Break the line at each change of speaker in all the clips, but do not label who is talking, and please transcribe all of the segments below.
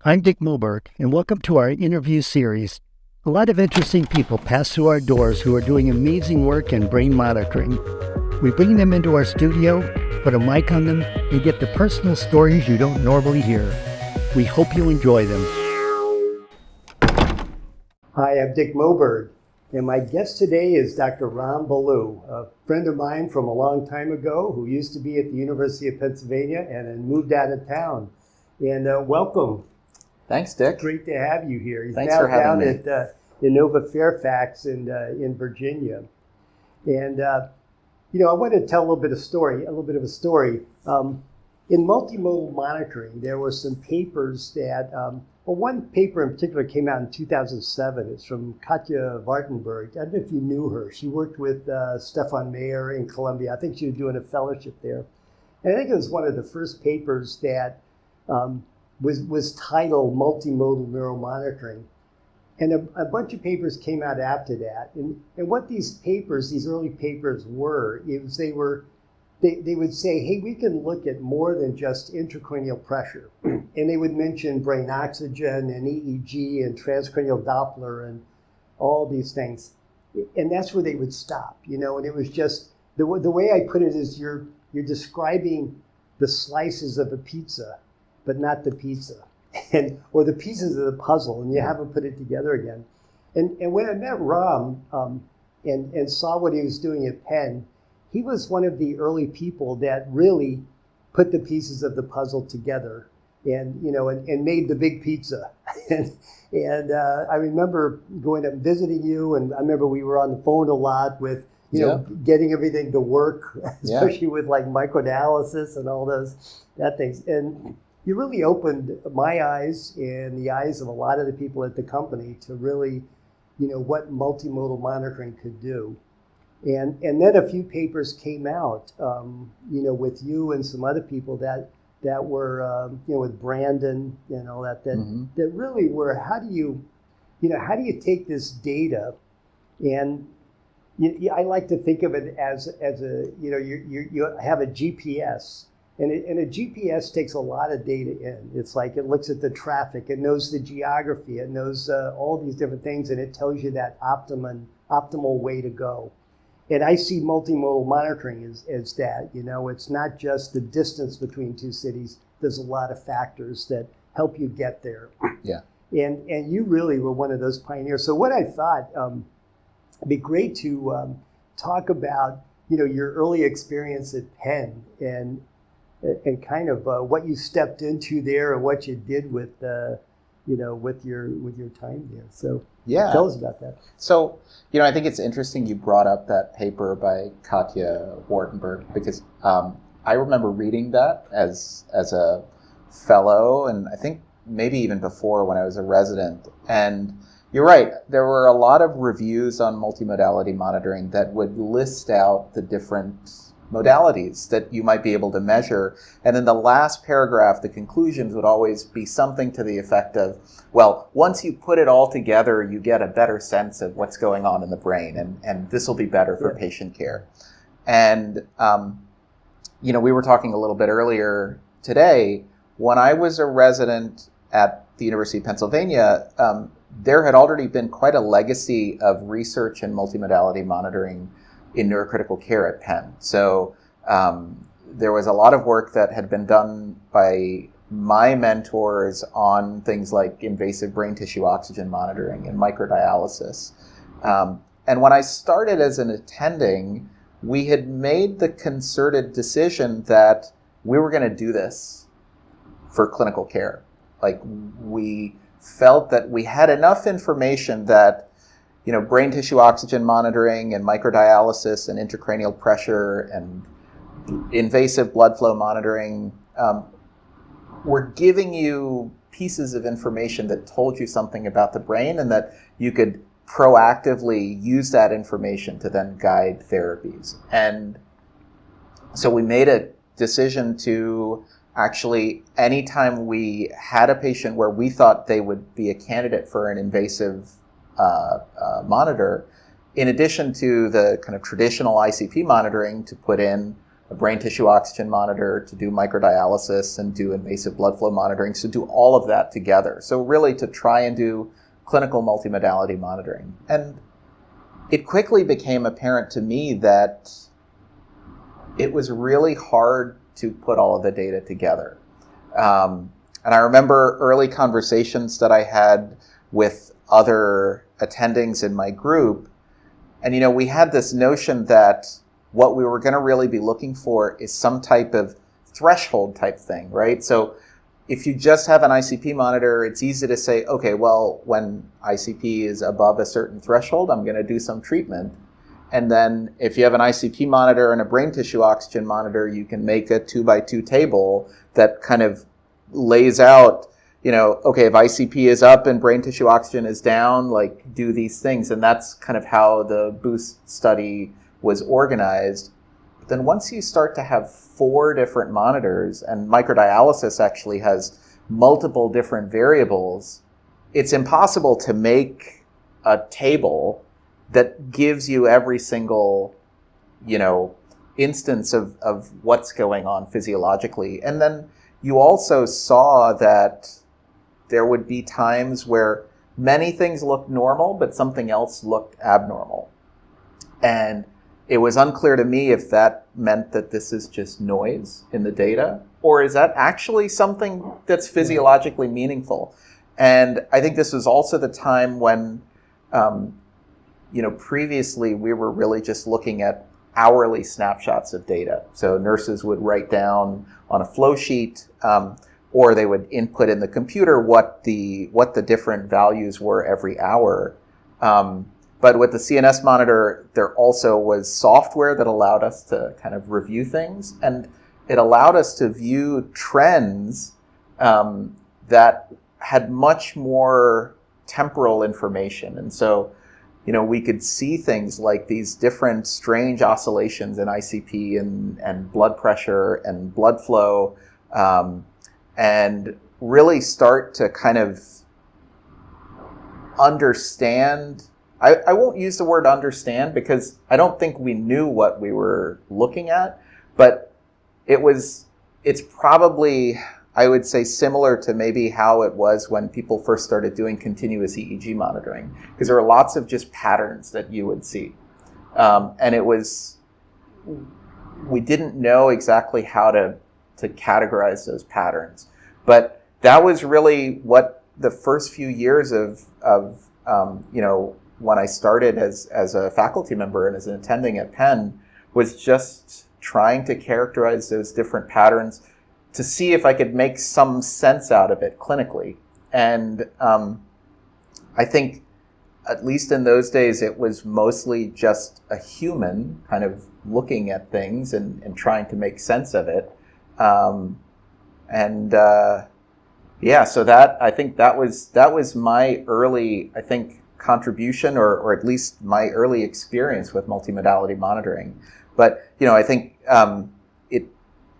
I'm Dick Moberg, and welcome to our interview series. A lot of interesting people pass through our doors who are doing amazing work in brain monitoring. We bring them into our studio, put a mic on them, and get the personal stories you don't normally hear. We hope you enjoy them. Hi, I'm Dick Moberg, and my guest today is Dr. Ramani Balu, a friend of mine from a long time ago who used to be at the University of Pennsylvania and then moved out of town. And welcome.
Thanks, Dick.
Great to have you here. He's
Thanks
now
for having
down
me.
at Inova Fairfax in Virginia. And, I want to tell a little bit of a story. In multimodal monitoring, there were some papers that, one paper in particular came out in 2007. It's from Katja Wartenberg. I don't know if you knew her. She worked with Stefan Mayer in Columbia. I think she was doing a fellowship there. And I think it was one of the first papers that was titled Multimodal Neuromonitoring. And a bunch of papers came out after that. And what these early papers were, is they would say, hey, we can look at more than just intracranial pressure. And they would mention brain oxygen and EEG and transcranial Doppler and all these things. And that's where they would stop, and it was just, the way I put it is you're describing the slices of a pizza, but not the pizza, or the pieces of the puzzle, and you haven't put it together again. And when I met Ram and saw what he was doing at Penn, he was one of the early people that really put the pieces of the puzzle together and made the big pizza. and I remember going up and visiting you, and I remember we were on the phone a lot with, getting everything to work, especially with like microanalysis and all that things. And you really opened my eyes and the eyes of a lot of the people at the company to really, what multimodal monitoring could do. And then a few papers came out, with you and some other people that were, with Brandon and all that really were, how do you take this data and I like to think of it as a, you have a GPS. And a GPS takes a lot of data in. It's like it looks at the traffic, it knows the geography, it knows all these different things, and it tells you that optimal way to go. And I see multimodal monitoring as that. It's not just the distance between two cities. There's a lot of factors that help you get there.
Yeah.
And you really were one of those pioneers. So what I thought, it'd be great to talk about, your early experience at Penn and kind of what you stepped into there and what you did with, with your time there. So tell us about that.
So, I think it's interesting you brought up that paper by Katja Wartenberg because I remember reading that as a fellow, and I think maybe even before when I was a resident. And you're right, there were a lot of reviews on multimodality monitoring that would list out the different modalities that you might be able to measure. And then the last paragraph, the conclusions would always be something to the effect of, well, once you put it all together, you get a better sense of what's going on in the brain, and this will be better for patient care. And, we were talking a little bit earlier today, when I was a resident at the University of Pennsylvania, there had already been quite a legacy of research in multimodality monitoring in neurocritical care at Penn. So there was a lot of work that had been done by my mentors on things like invasive brain tissue oxygen monitoring and microdialysis. And when I started as an attending, we had made the concerted decision that we were going to do this for clinical care. Like, we felt that we had enough information that brain tissue oxygen monitoring and microdialysis and intracranial pressure and invasive blood flow monitoring were giving you pieces of information that told you something about the brain, and that you could proactively use that information to then guide therapies. And so we made a decision to actually, anytime we had a patient where we thought they would be a candidate for an invasive monitor, in addition to the kind of traditional ICP monitoring, to put in a brain tissue oxygen monitor, to do microdialysis and do invasive blood flow monitoring, so do all of that together. So really to try and do clinical multimodality monitoring. And it quickly became apparent to me that it was really hard to put all of the data together. And I remember early conversations that I had with other attendings in my group. And, we had this notion that what we were going to really be looking for is some type of threshold type thing, right? So if you just have an ICP monitor, it's easy to say, okay, well, when ICP is above a certain threshold, I'm going to do some treatment. And then if you have an ICP monitor and a brain tissue oxygen monitor, you can make a 2x2 table that kind of lays out, okay, if ICP is up and brain tissue oxygen is down, like do these things. And that's kind of how the BOOST study was organized. But then once you start to have 4 different monitors, and microdialysis actually has multiple different variables, it's impossible to make a table that gives you every single, instance of what's going on physiologically. And then you also saw that there would be times where many things looked normal, but something else looked abnormal. And it was unclear to me if that meant that this is just noise in the data, or is that actually something that's physiologically meaningful? And I think this was also the time when, previously we were really just looking at hourly snapshots of data. So nurses would write down on a flow sheet, or they would input in the computer what the different values were every hour. But with the CNS monitor, there also was software that allowed us to kind of review things, and it allowed us to view trends that had much more temporal information. And so, we could see things like these different strange oscillations in ICP and blood pressure and blood flow, and really start to kind of understand. I won't use the word understand because I don't think we knew what we were looking at, but it's probably, I would say, similar to maybe how it was when people first started doing continuous EEG monitoring, because there were lots of just patterns that you would see. And we didn't know exactly how to categorize those patterns. But that was really what the first few years of when I started as a faculty member and as an attending at Penn, was just trying to characterize those different patterns to see if I could make some sense out of it clinically. And I think, at least in those days, it was mostly just a human kind of looking at things and trying to make sense of it. So that, I think that was my early, contribution, or at least my early experience with multimodality monitoring. But, I think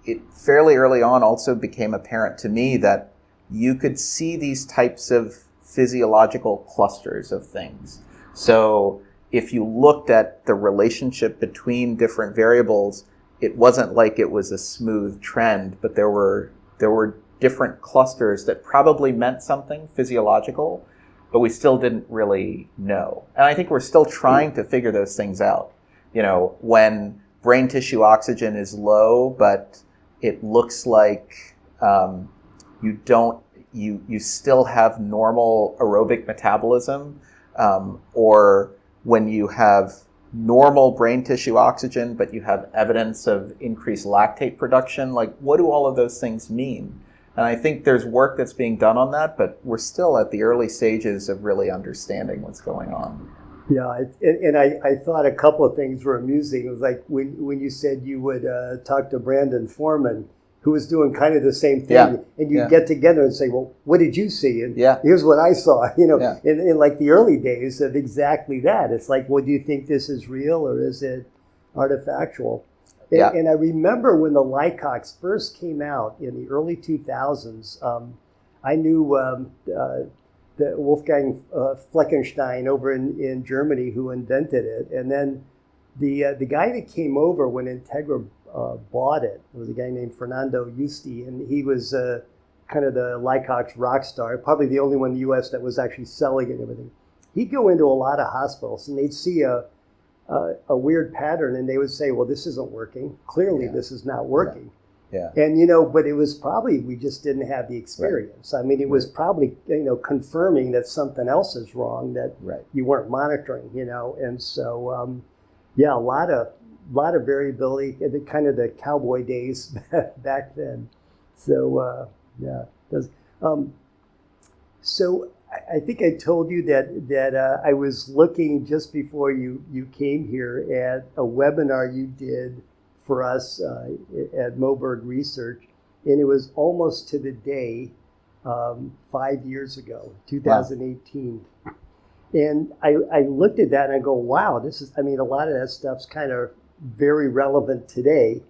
it fairly early on also became apparent to me that you could see these types of physiological clusters of things. So if you looked at the relationship between different variables, it wasn't like it was a smooth trend, but there were different clusters that probably meant something physiological, but we still didn't really know. And I think we're still trying to figure those things out. When brain tissue oxygen is low, but it looks like you still have normal aerobic metabolism, or when you have normal brain tissue oxygen, but you have evidence of increased lactate production, like what do all of those things mean? And I think there's work that's being done on that, but we're still at the early stages of really understanding what's going on.
Yeah, I thought a couple of things were amusing. It was like when you said you would talk to Brandon Foreman, who was doing kind of the same thing, and you'd get together and say, well, what did you see? And here's what I saw, in like the early days of exactly that. It's like, well, do you think this is real or is it artifactual? And I remember when the Lycox first came out in the early 2000s, I knew the Wolfgang Fleckenstein over in Germany who invented it. And then the guy that came over when Integra bought it. It was a guy named Fernando Yusti, and he was kind of the Lycox rock star, probably the only one in the U.S. that was actually selling it and everything. He'd go into a lot of hospitals, and they'd see a weird pattern, and they would say, well, this isn't working. Clearly, this is not working.
Yeah.
And, but it was probably, we just didn't have the experience. Right. I mean, it was probably, confirming that something else is wrong, that you weren't monitoring, and so, a lot of variability, the kind of the cowboy days back then. So, so I think I told you that I was looking just before you came here at a webinar you did for us at Moberg Research, and it was almost to the day 5 years ago, 2018. Wow. And I looked at that and I go, wow, a lot of that stuff's kind of very relevant today.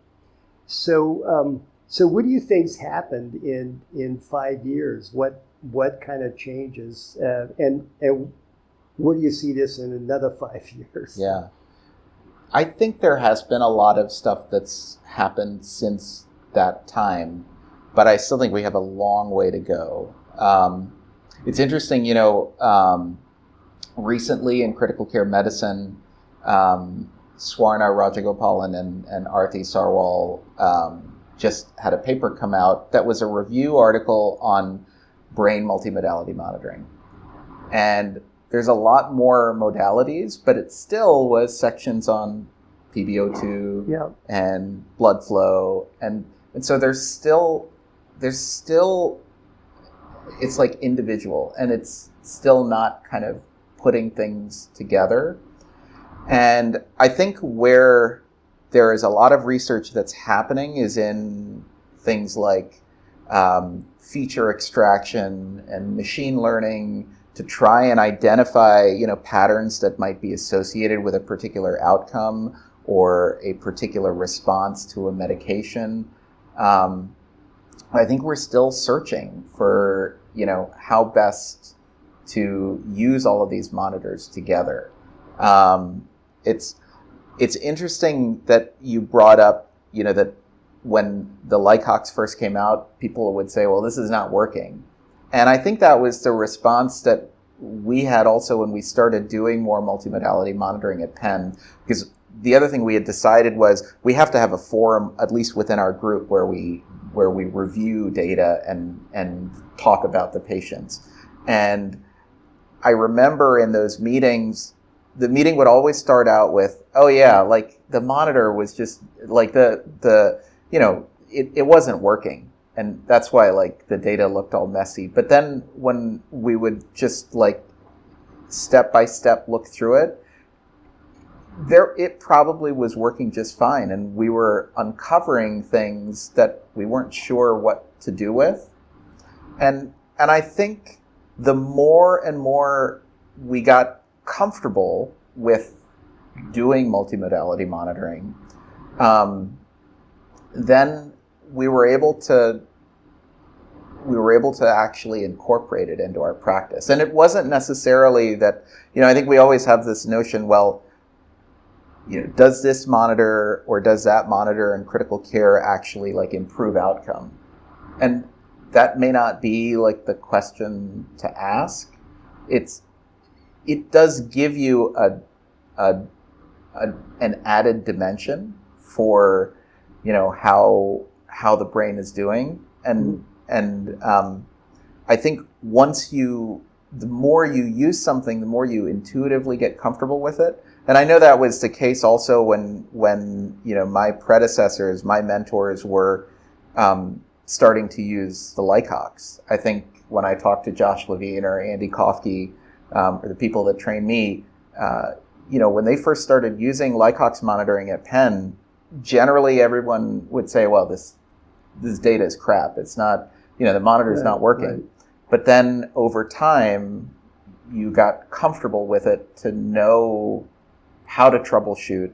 So what do you think's happened in 5 years? What kind of changes? And where do you see this in another 5 years?
Yeah. I think there has been a lot of stuff that's happened since that time, but I still think we have a long way to go. It's interesting, recently in critical care medicine, Swarna Rajagopalan and Arthi Sarwal just had a paper come out that was a review article on brain multimodality monitoring. And there's a lot more modalities, but it still was sections on PbO2 and blood flow. And so there's still, it's like individual, and it's still not kind of putting things together. And I think where there is a lot of research that's happening is in things like feature extraction and machine learning to try and identify, patterns that might be associated with a particular outcome or a particular response to a medication. I think we're still searching for, how best to use all of these monitors together. It's interesting that you brought up, that when the Lycox first came out, people would say, well, this is not working. And I think that was the response that we had also when we started doing more multimodality monitoring at Penn, because the other thing we had decided was we have to have a forum, at least within our group, where we review data and talk about the patients. And I remember in those meetings, the meeting would always start out with, oh yeah, like the monitor was just like it wasn't working. And that's why like the data looked all messy. But then when we would just like step by step look through it, it probably was working just fine. And we were uncovering things that we weren't sure what to do with. And I think the more and more we got comfortable with doing multimodality monitoring, then we were able to actually incorporate it into our practice. And it wasn't necessarily that, I think we always have this notion, well, does this monitor or does that monitor in critical care actually like improve outcome? And that may not be like the question to ask. It does give you an added dimension for, how the brain is doing. And I think the more you use something, the more you intuitively get comfortable with it. And I know that was the case also when my predecessors, my mentors were starting to use the Lycox. I think when I talked to Josh Levine or Andy Kofke, or the people that trained me, when they first started using Lycox monitoring at Penn, generally everyone would say, well, this data is crap. It's not, the monitor's not working. Right. But then over time, you got comfortable with it to know how to troubleshoot,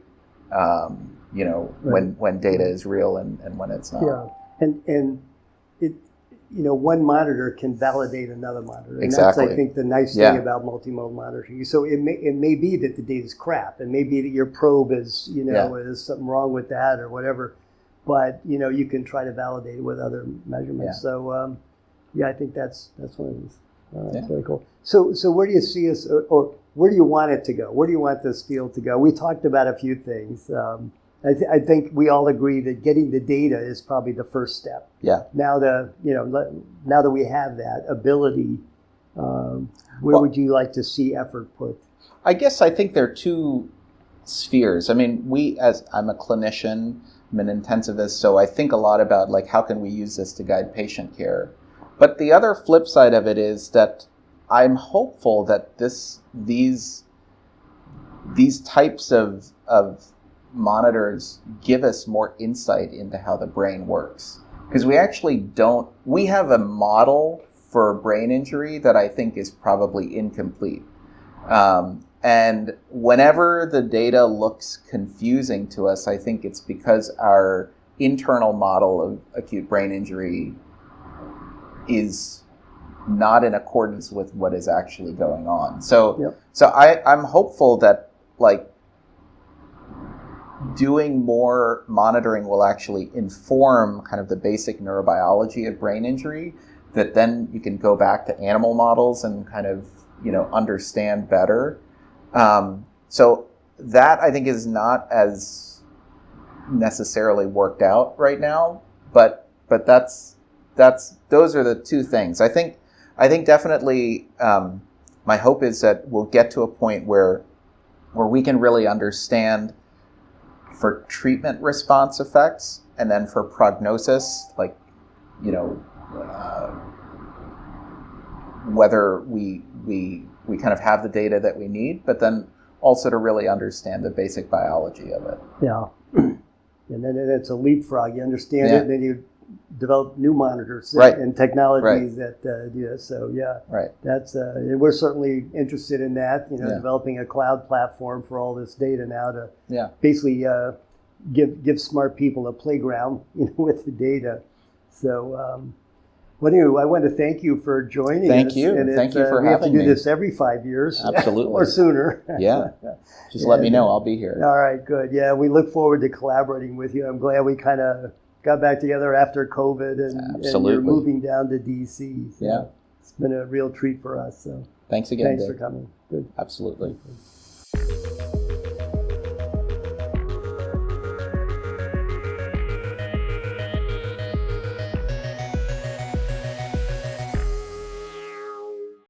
when data is real and when it's not.
Yeah, and it, one monitor can validate another monitor. And
exactly.
That's, I think, the nice thing about multimodal monitoring. So it may be that the data is crap, and maybe that your probe is, is something wrong with that or whatever. but you can try to validate it with other measurements.
Yeah.
So I think that's one of these.
Yeah.
Very cool. So where do you see us, or where do you want it to go? Where do you want this field to go? We talked about a few things. I think we all agree that getting the data is probably the first step.
Yeah.
Now that we have that ability, where would you like to see effort put?
I guess I think there are two spheres. I mean, I'm a clinician, I'm an intensivist, so I think a lot about like how can we use this to guide patient care. But the other flip side of it is that I'm hopeful that these types of monitors give us more insight into how the brain works. Because we have a model for brain injury that I think is probably incomplete. And whenever the data looks confusing to us, I think it's because our internal model of acute brain injury is not in accordance with what is actually going on. So I'm hopeful that like doing more monitoring will actually inform kind of the basic neurobiology of brain injury, that then you can go back to animal models and kind of understand better. So that I think is not as necessarily worked out right now, but those are the two things. I think definitely my hope is that we'll get to a point where we can really understand for treatment response effects, and then for prognosis, like whether we kind of have the data that we need, but then also to really understand the basic biology of it.
Yeah. And then it's a leapfrog. You understand it, and then you develop new monitors and technologies that do this. So that's we're certainly interested in that. Developing a cloud platform for all this data now to basically give smart people a playground with the data. So. Well, anyway, I want to thank you for joining us.
Thank you. And thank you for having me.
We have to do this every 5 years.
Absolutely.
Or sooner.
Yeah. Just let me know. I'll be here.
All right, good. Yeah, we look forward to collaborating with you. I'm glad we kind of got back together after COVID and you're moving down to D.C. So it's been a real treat for us. So
thanks again,
Thanks
Dave.
for coming. Good.
Absolutely.